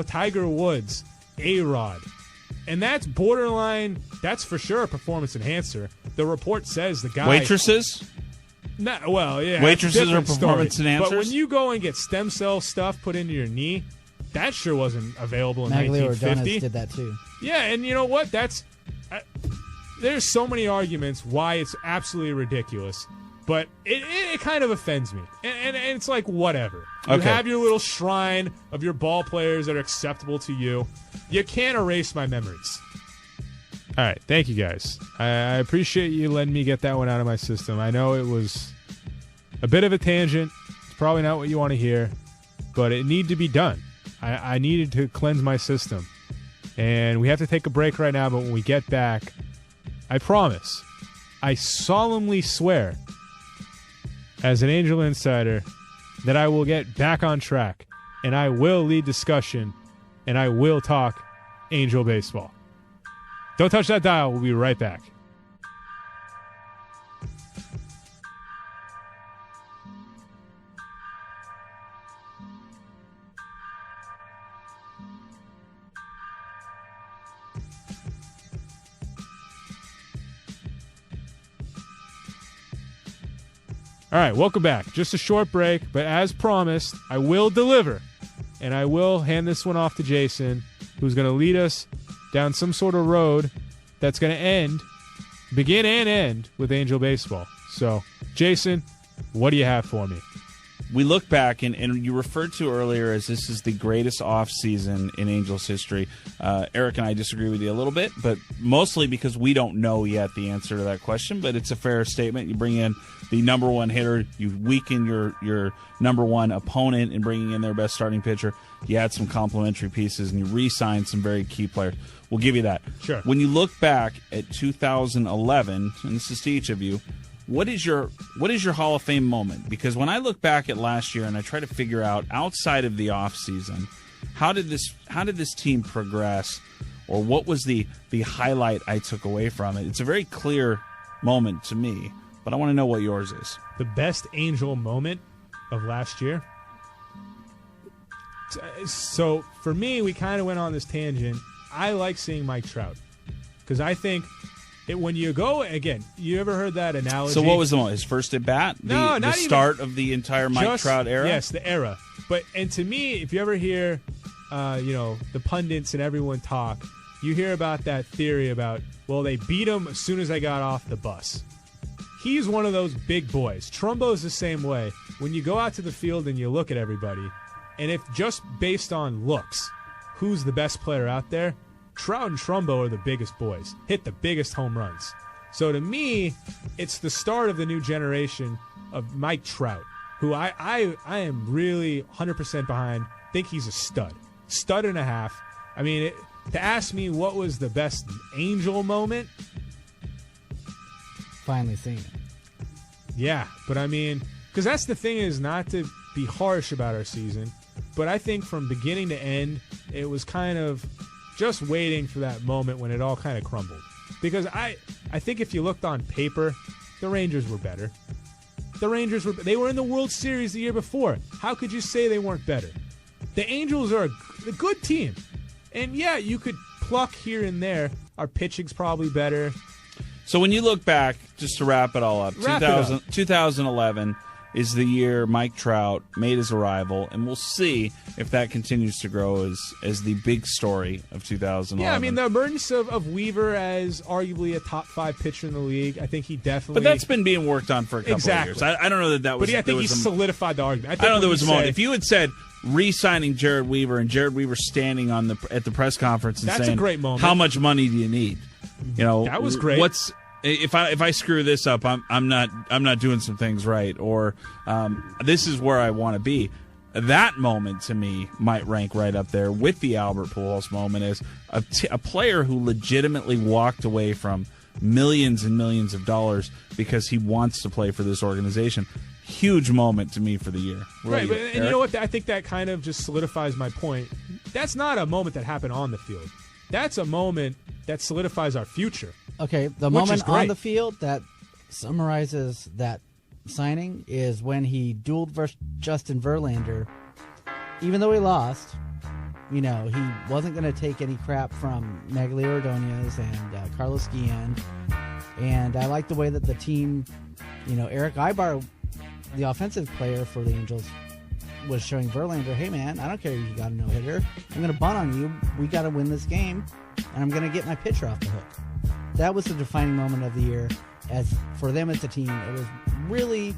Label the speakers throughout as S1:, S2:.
S1: Tiger Woods, A-Rod. And that's borderline, that's for sure a performance enhancer. The report says the guy...
S2: Waitresses?
S1: Well, yeah.
S2: Waitresses are performance enhancers?
S1: But when you go and get stem cell stuff put into your knee, that sure wasn't available in
S3: Maglio
S1: 1950.
S3: Ordonez did that too.
S1: Yeah, and you know what? There's so many arguments why it's absolutely ridiculous, but it kind of offends me. And it's like, whatever. You have your little shrine of your ball players that are acceptable to you. You can't erase my memories. All right, thank you guys. I appreciate you letting me get that one out of my system. I know it was a bit of a tangent. It's probably not what you want to hear, but it needed to be done. I needed to cleanse my system. And we have to take a break right now, but when we get back, I promise, I solemnly swear, as an Angel Insider, that I will get back on track, and I will lead discussion, and I will talk Angel baseball. Don't touch that dial. We'll be right back. All right, welcome back. Just a short break, but as promised, I will deliver, and I will hand this one off to Jason, who's going to lead us down some sort of road that's going to begin and end with Angel baseball. So, Jason, what do you have for me?
S2: We look back, and you referred to earlier as this is the greatest offseason in Angels history. Eric and I disagree with you a little bit, but mostly because we don't know yet the answer to that question, but it's a fair statement. You bring in the number one hitter, you weaken your number one opponent in bringing in their best starting pitcher, you add some complementary pieces, and you re-sign some very key players. We'll give you that.
S1: Sure.
S2: When you look back at 2011, and this is to each of you, what is your Hall of Fame moment? Because when I look back at last year and I try to figure out outside of the offseason, how did this team progress, or what was the highlight I took away from it? It's a very clear moment to me, but I want to know what yours is.
S1: The best Angel moment of last year? So for me, we kind of went on this tangent. I like seeing Mike Trout because I think when you go, again, you ever heard that analogy?
S2: So what was the moment? His first at bat?
S1: No, not
S2: the start of the entire Mike Trout era?
S1: Yes, the era. And to me, if you ever hear, the pundits and everyone talk, you hear about that theory about, well, they beat him as soon as they got off the bus. He's one of those big boys. Trumbo's the same way. When you go out to the field and you look at everybody, and if just based on looks, who's the best player out there? Trout and Trumbo are the biggest boys, hit the biggest home runs. So to me, it's the start of the new generation of Mike Trout, who I am really 100% behind. Think he's a stud and a half. I mean, to ask me what was the best Angel moment,
S3: Finally seeing it.
S1: yeah, but I mean, because that's the thing, is not to be harsh about our season, but I think from beginning to end, it was kind of just waiting for that moment when it all kind of crumbled. Because I think if you looked on paper, the Rangers were better. They were in the World Series the year before. How could you say they weren't better? The Angels are a good team. And yeah, you could pluck here and there. Our pitching's probably better.
S2: So when you look back, just to wrap it all up, 2011 is the year Mike Trout made his arrival, and we'll see if that continues to grow as the big story of 2011.
S1: Yeah, I mean, the emergence of Weaver as arguably a top 5 pitcher in the league, I think he definitely...
S2: But that's been being worked on for a couple of years. I don't know that was...
S1: But yeah, I think he solidified the argument.
S2: I don't know there was a moment. If you had said re-signing Jared Weaver and Jared Weaver standing at the press conference and
S1: saying, that's a great moment.
S2: How much money do you need?
S1: That was great.
S2: If I screw this up, I'm not doing some things right, or this is where I want to be. That moment to me might rank right up there with the Albert Pujols moment as a player who legitimately walked away from millions and millions of dollars because he wants to play for this organization. Huge moment to me for the year.
S1: Right, and you know what? I think that kind of just solidifies my point. That's not a moment that happened on the field. That's a moment that solidifies our future.
S3: Okay, the moment on the field that summarizes that signing is when he dueled versus Justin Verlander. Even though he lost, he wasn't going to take any crap from Magali Ordonez and Carlos Guillen. And I like the way that the team, Eric Ibar, the offensive player for the Angels, was showing Verlander, hey man, I don't care if you got a no-hitter. I'm going to bunt on you. We got to win this game, and I'm going to get my pitcher off the hook. That was the defining moment of the year. As for them as a team, it was really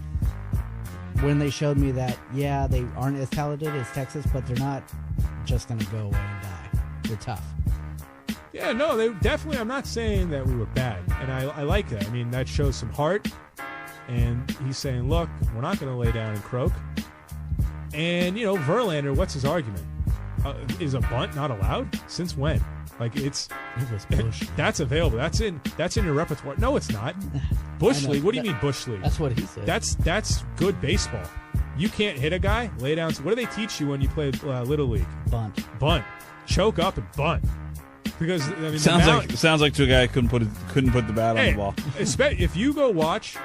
S3: when they showed me that, yeah, they aren't as talented as Texas, but they're not just going to go away and die. They're tough.
S1: Yeah, no, they definitely. I'm not saying that we were bad, and I like that. I mean, that shows some heart. And he's saying, look, we're not going to lay down and croak. And Verlander, what's his argument? Is a bunt not allowed? Since when? Like it was Bush. That's available. That's in your repertoire. No, it's not. Bush League. What do you mean Bush League?
S3: That's what he said.
S1: That's good baseball. You can't hit a guy. Lay down. What do they teach you when you play Little League? Bunt. Choke up and bunt. Because
S2: sounds like to a guy who couldn't put the bat on the ball.
S1: If you go watch,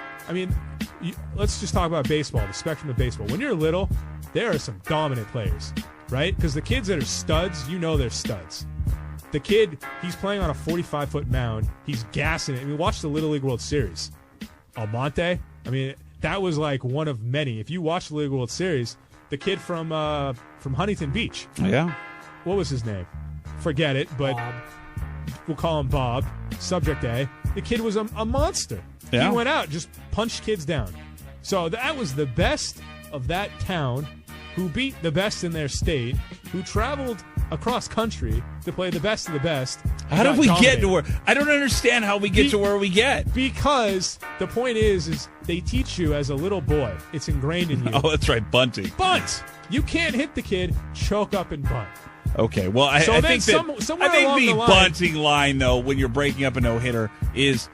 S1: let's just talk about baseball. The spectrum of baseball. When you're little, there are some dominant players, right? Because the kids that are studs, they're studs. The kid, he's playing on a 45-foot mound. He's gassing it. Watch the Little League World Series. Almonte, that was like one of many. If you watch the Little League World Series, the kid from Huntington Beach.
S2: Yeah.
S1: What was his name? Forget it, but
S3: Bob.
S1: We'll call him Bob. Subject A. The kid was a monster.
S2: Yeah.
S1: He went out, just punched kids down. So that was the best of that town, who beat the best in their state, who traveled across country to play the best of the best.
S2: How did we get to where? I don't understand how we get to where we get.
S1: Because the point is they teach you as a little boy. It's ingrained in you.
S2: Oh, that's right, bunting.
S1: Bunt. You can't hit the kid. Choke up and bunt.
S2: Okay, well, I think the bunting line, though, when you're breaking up a no-hitter, it's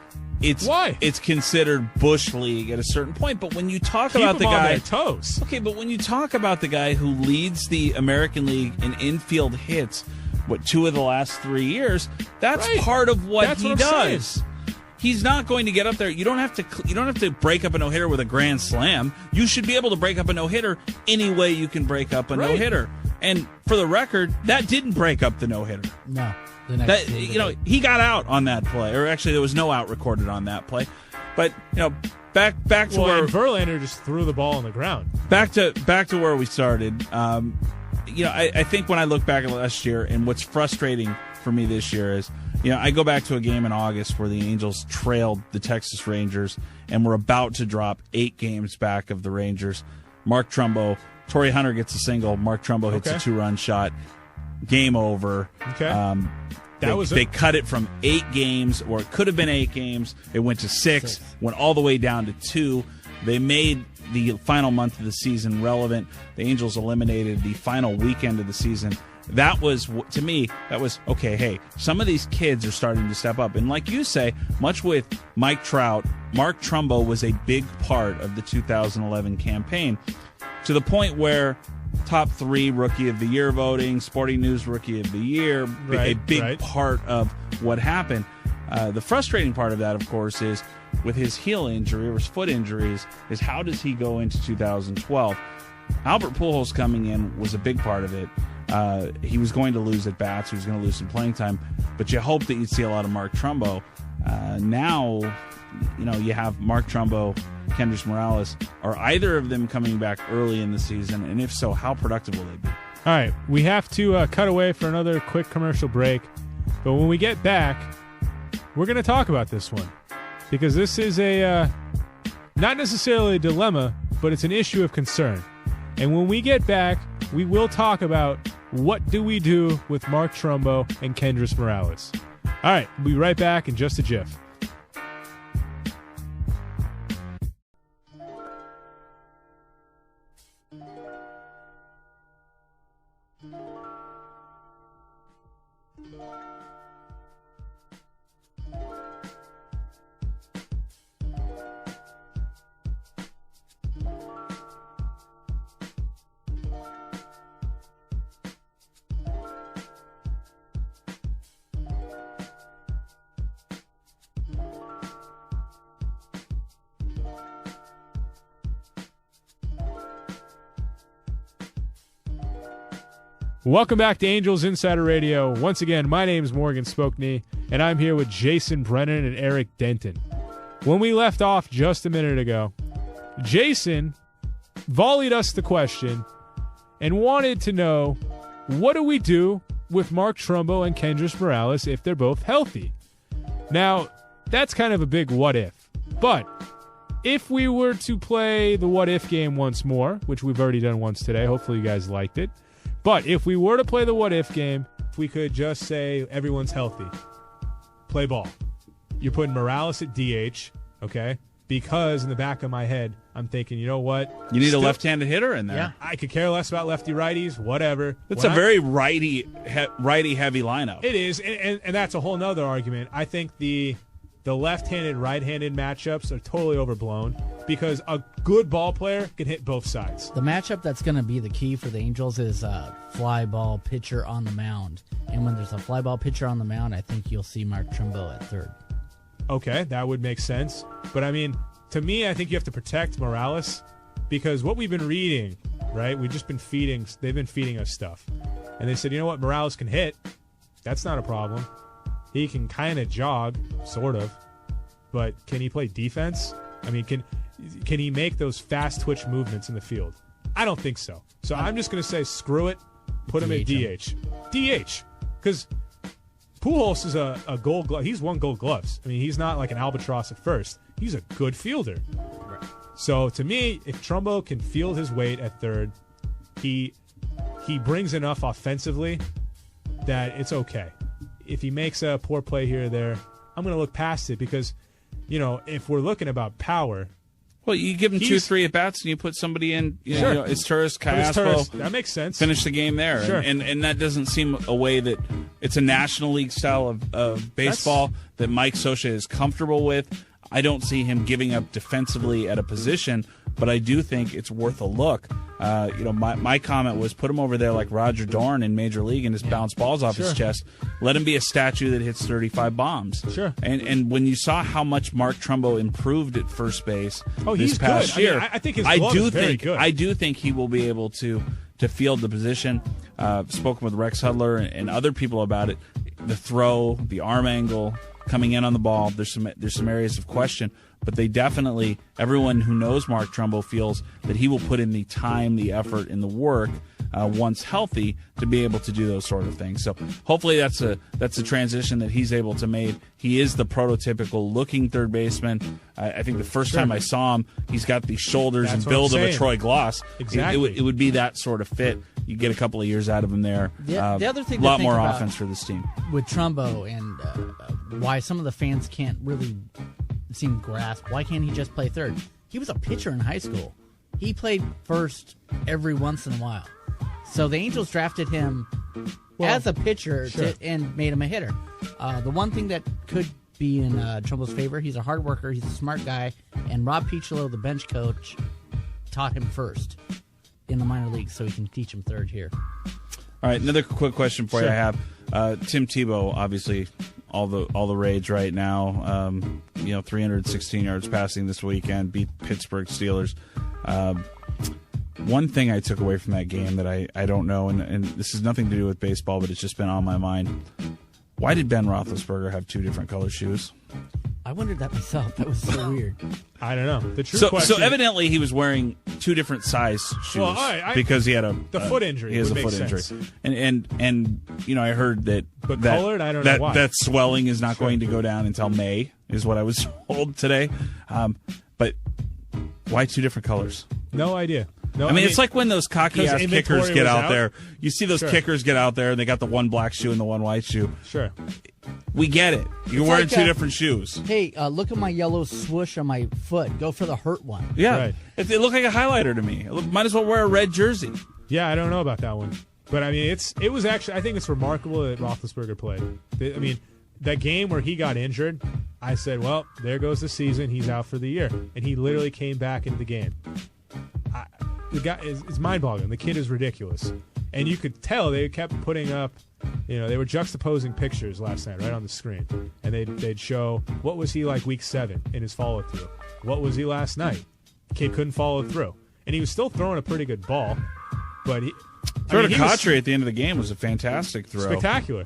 S2: considered Bush League at a certain point. But when you talk about the guy,
S1: on their toes.
S2: Okay, but when you talk about the guy who leads the American League in infield hits, 2 of the last 3 years, that's part of what he does.
S1: Saying.
S2: He's not going to get up there. You don't have to break up a no-hitter with a grand slam. You should be able to break up a no-hitter any way you can break up a no-hitter. And for the record, that didn't break up the no-hitter.
S3: No.
S2: He got out on that play. Or actually, there was no out recorded on that play. But, back to where
S1: Verlander just threw the ball on the ground.
S2: Back to where we started. I think when I look back at last year, and what's frustrating for me this year is, I go back to a game in August where the Angels trailed the Texas Rangers and were about to drop 8 games back of the Rangers. Mark Trumbo, Torrey Hunter gets a single. Mark Trumbo hits a 2-run shot. Game over.
S1: Okay.
S2: They cut it from 8 games, or it could have been 8 games. It went to 6, went all the way down to 2. They made the final month of the season relevant. The Angels eliminated the final weekend of the season. That was, to me, okay, hey, some of these kids are starting to step up. And like you say, much with Mike Trout, Mark Trumbo was a big part of the 2011 campaign, to the point where top 3 Rookie of the Year voting, Sporting News Rookie of the Year, a big part of what happened. The frustrating part of that, of course, is with his heel injury or his foot injuries, is how does he go into 2012? Albert Pujols coming in was a big part of it. He was going to lose at bats. He was going to lose some playing time. But you hope that you'd see a lot of Mark Trumbo. Now, you have Mark Trumbo, Kendrys Morales. Are either of them coming back early in the season? And if so, how productive will they be?
S1: All right, we have to cut away for another quick commercial break. But when we get back, we're going to talk about this one. Because this is not necessarily a dilemma, but it's an issue of concern. And when we get back, we will talk about what do we do with Mark Trumbo and Kendrys Morales. All right, we'll be right back in just a jiff. Welcome back to Angels Insider Radio. Once again, my name is Morgan Spokny, and I'm here with Jason Brennan and Eric Denton. When we left off just a minute ago, Jason volleyed us the question and wanted to know, what do we do with Mark Trumbo and Kendrys Morales if they're both healthy? Now, that's kind of a big what if. But if we were to play the what if game once more, which we've already done once today, hopefully you guys liked it. But if we were to play the what if game, if we could just say everyone's healthy, play ball. You're putting Morales at DH, okay? Because in the back of my head, I'm thinking, you know what?
S2: You need a left-handed hitter in there.
S1: Yeah, I could care less about lefty-righties, whatever.
S2: It's a very righty-heavy lineup.
S1: It is, and that's a whole nother argument. I think the left-handed, right-handed matchups are totally overblown because a good ball player can hit both sides.
S3: The matchup that's going to be the key for the Angels is a fly ball pitcher on the mound. And when there's a fly ball pitcher on the mound, I think you'll see Mark Trumbo at third.
S1: Okay, that would make sense. But, I mean, to me, I think you have to protect Morales because what we've been reading, right, they've been feeding us stuff. And they said, you know what, Morales can hit. That's not a problem. He can kind of jog, sort of. But can he play defense? I mean, can he make those fast twitch movements in the field? I don't think so. So I'm just going to say screw it, put him at DH. DH. Because Pujols is a gold glove. He's won gold gloves. I mean, he's not like an albatross at first. He's a good fielder. Right. So to me, if Trumbo can field his weight at third, he brings enough offensively that it's okay. If he makes a poor play here or there, I'm going to look past it because, you know, if we're looking about power.
S2: Well, you give him 2-3 at-bats and you put somebody in, you know, it's Turris, Callaspo.
S1: That makes sense.
S2: Finish the game there.
S1: Sure.
S2: And that doesn't seem a way that it's a National League style of baseball that Mike Scioscia is comfortable with. I don't see him giving up defensively at a position, but I do think it's worth a look. You know, my comment was put him over there like Roger Dorn in Major League and just bounce balls off his chest. Let him be a statue that hits 35 bombs.
S1: Sure.
S2: And when you saw how much Mark Trumbo improved at first base
S1: this past
S2: year,
S1: I mean, I think his glove is very good.
S2: I do think he will be able to field the position. Spoken with Rex Hudler and other people about it. The throw, the arm angle, coming in on the ball. There's some areas of question, but they definitely, everyone who knows Mark Trumbo feels that he will put in the time, the effort, and the work once healthy to be able to do those sort of things. So hopefully that's a transition that he's able to make. He is the prototypical looking third baseman. I think the first time I saw him, he's got the shoulders and build of a Troy Gloss.
S1: Exactly.
S2: It would be that sort of fit. You get a couple of years out of him there.
S3: The other thing,
S2: a lot more offense for this team
S3: with Trumbo, and why some of the fans can't really seem to grasp. Why can't he just play third? He was a pitcher in high school. He played first every once in a while. So the Angels drafted him as a pitcher and made him a hitter. The one thing that could be in Trumbo's favor, he's a hard worker, he's a smart guy, and Rob Picholo, the bench coach, taught him first in the minor leagues, so he can teach him third here.
S2: All right, another quick question for you I have. Tim Tebow, obviously, all the rage right now. 316 yards passing this weekend, beat Pittsburgh Steelers. One thing I took away from that game that I don't know, and this has nothing to do with baseball, but it's just been on my mind. Why did Ben Roethlisberger have two different color shoes?
S3: I wondered that myself. That was so weird.
S1: I don't know. The true question.
S2: So evidently he was wearing two different size shoes because he had a
S1: foot injury.
S2: He has a foot injury, and you know I heard that
S1: colored. I don't know why.
S2: That swelling is not going to go down until May, is what I was told today. But why two different colors?
S1: No idea. No,
S2: I mean, it's like when those cocky-ass kickers get out there. You see those
S1: Sure.
S2: kickers get out there, and they got the one black shoe and the one white shoe.
S1: Sure.
S2: We get it. You're wearing two different shoes.
S3: Hey, look at my yellow swoosh on my foot. Go for the hurt one.
S2: Yeah.
S1: Right.
S2: It looked like a highlighter to me. Might as well wear a red jersey.
S1: Yeah, I don't know about that one. But, I mean, it was actually – I think it's remarkable that Roethlisberger played. I mean, that game where he got injured, I said, well, there goes the season. He's out for the year. And he literally came back into the game. The guy is mind-boggling. The kid is ridiculous. And you could tell they kept putting up, they were juxtaposing pictures last night right on the screen. And they'd show what was he like week 7 in his follow-through. What was he last night? The kid couldn't follow through. And he was still throwing a pretty good ball. But
S2: Throw to Cotry at the end of the game was a fantastic throw.
S1: Spectacular.